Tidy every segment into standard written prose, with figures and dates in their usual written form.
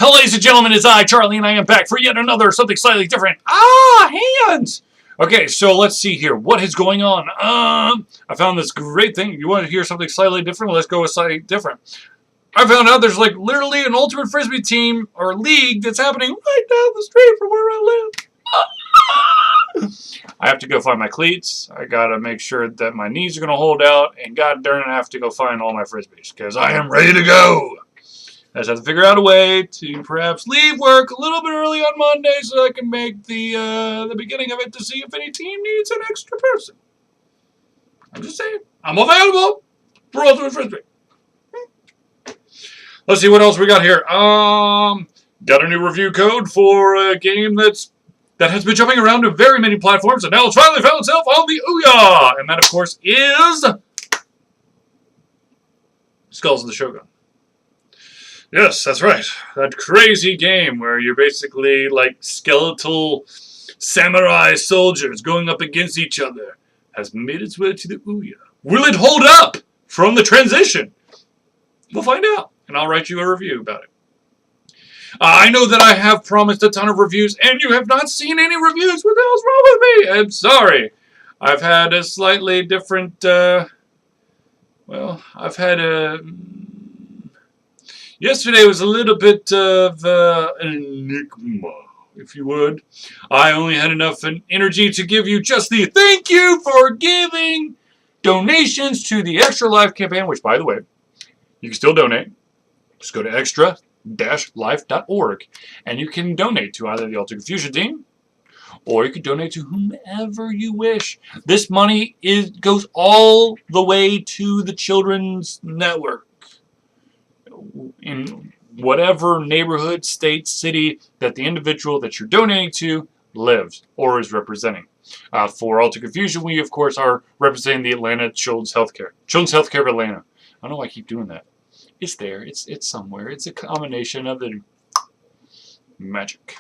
Hello, ladies and gentlemen, it's I, Charlie, and I am back for yet another something slightly different. Hands! Okay, so let's see here. What is going on? I found this great thing. You want to hear something slightly different? Let's go with slightly different. I found out there's like literally an ultimate frisbee team or league that's happening right down the street from where I live. I have to go find my cleats. I gotta make sure that my knees are gonna hold out, and god darn it, I have to go find all my frisbees because I am ready to go. I just have to figure out a way to perhaps leave work a little bit early on Monday so I can make the beginning of it to see if any team needs an extra person. I'm just saying, I'm available for Ultimate Frisbee. Let's see what else we got here. Got a new review code for a game that has been jumping around to very many platforms, and now it's finally found itself on the Ouya! And that, of course, is Skulls of the Shogun. Yes, that's right. That crazy game where you're basically like skeletal samurai soldiers going up against each other has made its way to the Ouya. Will it hold up from the transition? We'll find out, and I'll write you a review about it. I know that I have promised a ton of reviews, and you have not seen any reviews. What the hell's wrong with me? I'm sorry. I've had a slightly different, yesterday was a little bit of an enigma, if you would. I only had enough energy to give you just the thank you for giving donations to the Extra Life campaign, which, by the way, you can still donate. Just go to extra-life.org, and you can donate to either the Ultimate Fusion team, or you can donate to whomever you wish. This money goes all the way to the Children's Network in whatever neighborhood, state, city that the individual that you're donating to lives or is representing. For Ultimate Confusion, we, of course, are representing the Atlanta Children's Healthcare. Children's Healthcare of Atlanta. I don't know why I keep doing that. It's there. It's somewhere. It's a combination of the magic.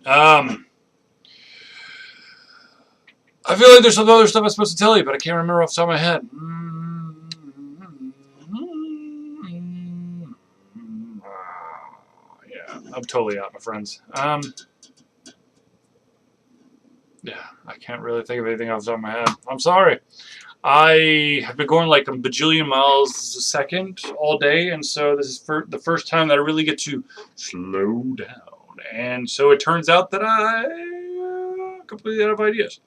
I feel like there's some other stuff I'm supposed to tell you, but I can't remember off the top of my head. Yeah, I'm totally out, my friends. Yeah, I can't really think of anything off the top of my head. I'm sorry. I have been going like a bajillion miles a second all day, and so this is the first time that I really get to slow down. And so it turns out that I completely out of ideas.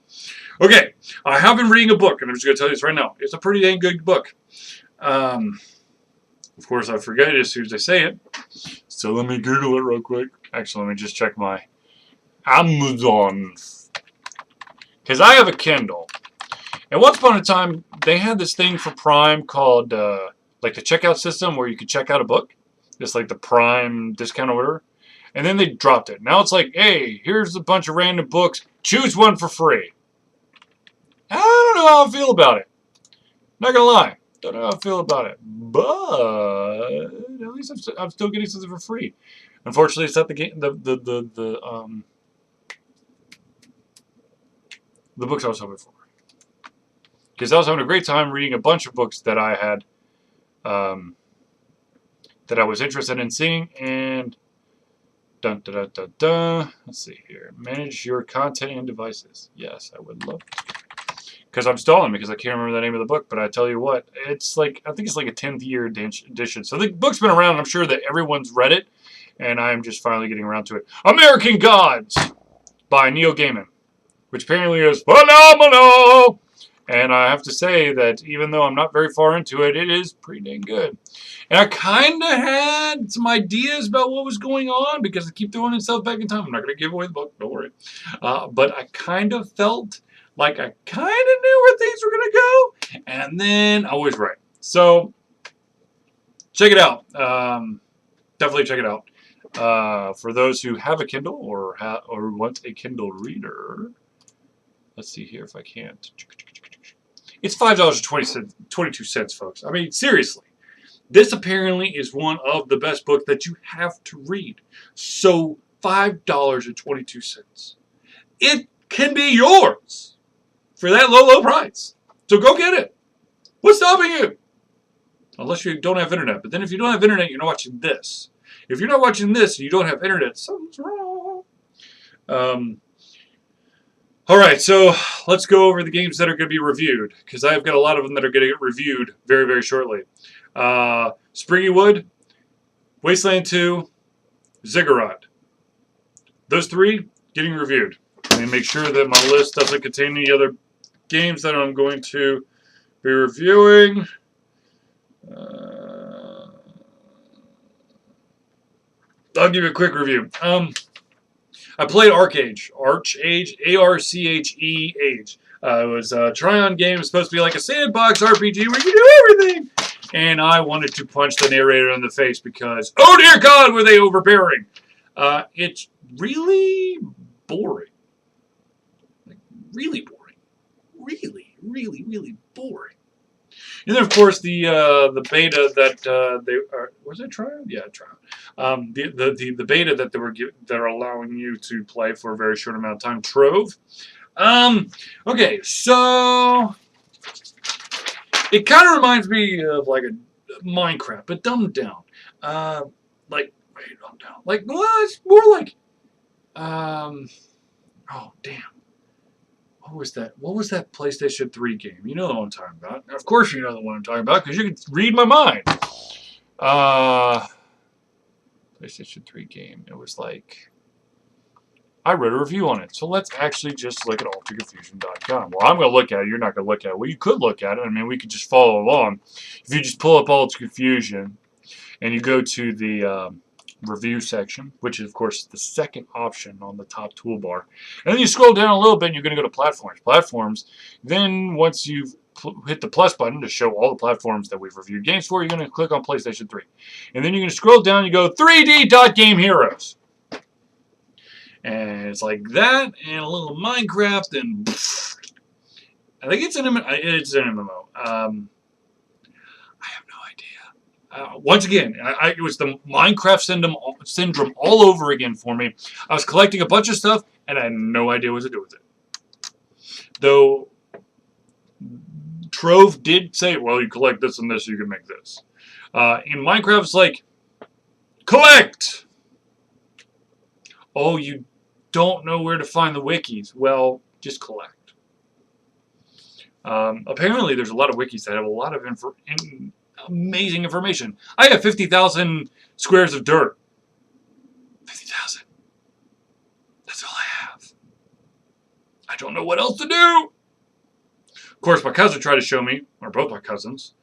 Okay, I have been reading a book, and I'm just going to tell you this right now. It's a pretty dang good book. Of course, I forget it as soon as I say it. So let me Google it real quick. Actually, let me just check my Amazon. Because I have a Kindle. And once upon a time, they had this thing for Prime called, like the checkout system where you could check out a book. It's like the Prime discount or whatever. And then they dropped it. Now it's like, hey, here's a bunch of random books. Choose one for free. I don't know how I feel about it. Not gonna lie. Don't know how I feel about it. But at least I'm still getting something for free. Unfortunately, it's not the game. The books I was hoping for. Because I was having a great time reading a bunch of books that I had, that I was interested in seeing, and let's see here. Manage your content and devices. Yes, I would love to. Because I'm stalling because I can't remember the name of the book, but I tell you what, it's like, I think it's like a 10th year edition. So the book's been around, and I'm sure that everyone's read it, and I'm just finally getting around to it. American Gods by Neil Gaiman, which apparently is phenomenal. And I have to say that even though I'm not very far into it, it is pretty dang good. And I kind of had some ideas about what was going on because I keep throwing itself back in time. I'm not going to give away the book, don't worry. But I kind of felt like I kind of knew where things were going to go. And then I was right. So check it out. Definitely check it out. For those who have a Kindle or want a Kindle reader, let's see here if I can't. It's $5.22, folks. I mean, seriously. This apparently is one of the best books that you have to read. So, $5.22. It can be yours for that low, low price. So go get it. What's stopping you? Unless you don't have internet. But then if you don't have internet, you're not watching this. If you're not watching this and you don't have internet, something's wrong. All right, so let's go over the games that are going to be reviewed, because I've got a lot of them that are going to get reviewed very, very shortly. Springywood, Wasteland 2, Ziggurat. Those 3 getting reviewed. And make sure that my list doesn't contain any other games that I'm going to be reviewing. I'll give you a quick review. I played Archeage, Archeage. It was a Trion game. It's supposed to be like a sandbox RPG where you do everything. And I wanted to punch the narrator in the face because, oh dear God, were they overbearing. It's really boring. Like, really boring. Really, really, really boring. And then, of course, the beta that they are, was it Trion? Yeah, Trion. The beta that they're allowing you to play for a very short amount of time, Trove. Okay, so it kind of reminds me of like a Minecraft, but dumbed down. Like, wait, dumbed down. Like, well, it's more like, oh damn. What was that? What was that PlayStation 3 game? You know the one I'm talking about. Of course you know the one I'm talking about, because you can read my mind. PlayStation 3 game. It was like, I read a review on it. So let's actually just look at AlterConfusion.com. Well, I'm going to look at it. You're not going to look at it. Well, you could look at it. I mean, we could just follow along. If you just pull up Alter Confusion and you go to the review section, which is, of course, the second option on the top toolbar. And then you scroll down a little bit and you're going to go to platforms. Platforms. Then once you've hit the plus button to show all the platforms that we've reviewed games for, you're going to click on PlayStation 3. And then you're going to scroll down and you go 3D.Game Heroes. And it's like that, and a little Minecraft, and I think it's an MMO. I have no idea. Once again, it was the Minecraft syndrome all over again for me. I was collecting a bunch of stuff, and I had no idea what to do with it. Though Trove did say, well, you collect this and this, you can make this. In Minecraft, it's like, collect! Oh, you don't know where to find the wikis. Well, just collect. Apparently, there's a lot of wikis that have a lot of amazing information. I have 50,000 squares of dirt. 50,000. That's all I have. I don't know what else to do. Of course, my cousin tried to show me, or both my cousins.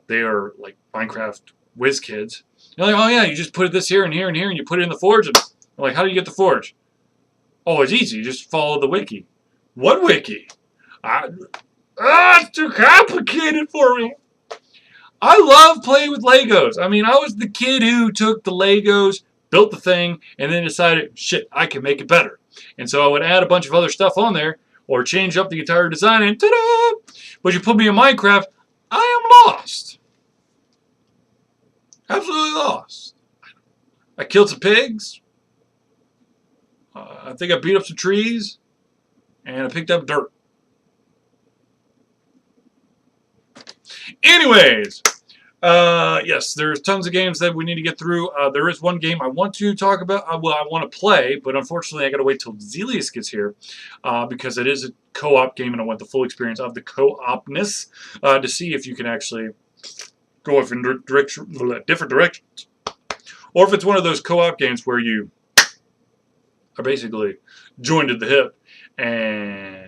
They are like Minecraft whiz kids. They're like, oh yeah, you just put this here and here and here, and you put it in the forge. And I'm like, how do you get the forge? Oh, it's easy. You just follow the wiki. What wiki? It's too complicated for me. I love playing with Legos. I mean, I was the kid who took the Legos, built the thing, and then decided, shit, I can make it better. And so I would add a bunch of other stuff on there, or change up the entire design, and ta-da! But you put me in Minecraft, I am lost. Absolutely lost. I killed some pigs. I think I beat up some trees, and I picked up dirt. Anyways, yes, there's tons of games that we need to get through. There is one game I want to talk about. Well, I want to play, but unfortunately I got to wait till Zelius gets here because it is a co-op game, and I want the full experience of the co-opness to see if you can actually go off in different directions, or if it's one of those co-op games where you are basically joined at the hip, and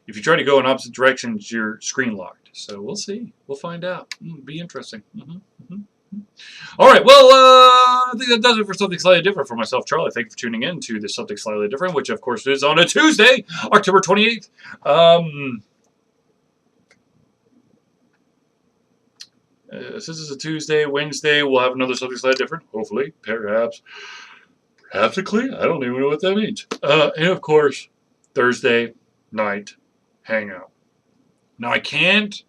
if you try to go in opposite directions, you're screen locked. So we'll see. We'll find out. It'll be interesting. All right. Well, I think that does it for Something Slightly Different for myself, Charlie. Thank you for tuning in to this Something Slightly Different, which, of course, is on a Tuesday, October 28th. This is a Tuesday. Wednesday, we'll have another Something Slightly Different. Hopefully. Perhaps a clean. I don't even know what that means. And, of course, Thursday night hangout. Now, I can't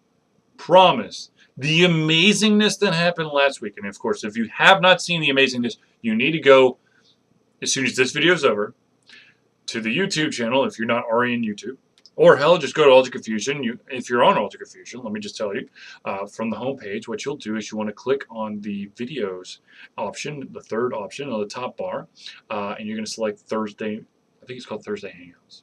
promise the amazingness that happened last week. And, of course, if you have not seen the amazingness, you need to go, as soon as this video is over, to the YouTube channel, if you're not already in YouTube, Or hell, just go to Ultra Confusion. If you're on Ultra Confusion, let me just tell you, from the home page, what you'll do is you want to click on the videos option, the third option on the top bar, and you're going to select Thursday. I think it's called Thursday Hangouts.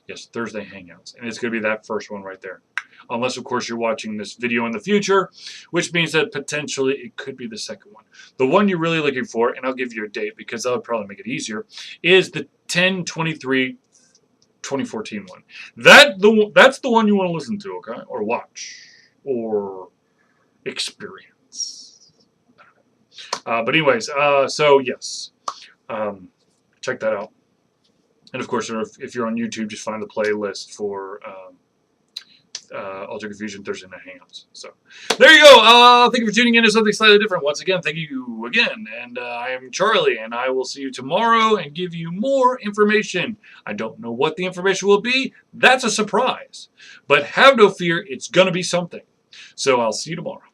Yes, Thursday Hangouts. And it's going to be that first one right there. Unless, of course, you're watching this video in the future, which means that potentially it could be the second one. The one you're really looking for, and I'll give you a date because that would probably make it easier, is the 10/23/2014 one. That's the one you want to listen to, okay? Or watch. Or experience. But anyways, so yes. Check that out. And of course, if you're on YouTube, just find the playlist for Ultra Confusion Thursday Night Hangouts. So there you go. Thank you for tuning in to something slightly different. Once again, thank you again. And I am Charlie, and I will see you tomorrow and give you more information. I don't know what the information will be. That's a surprise. But have no fear. It's going to be something. So I'll see you tomorrow.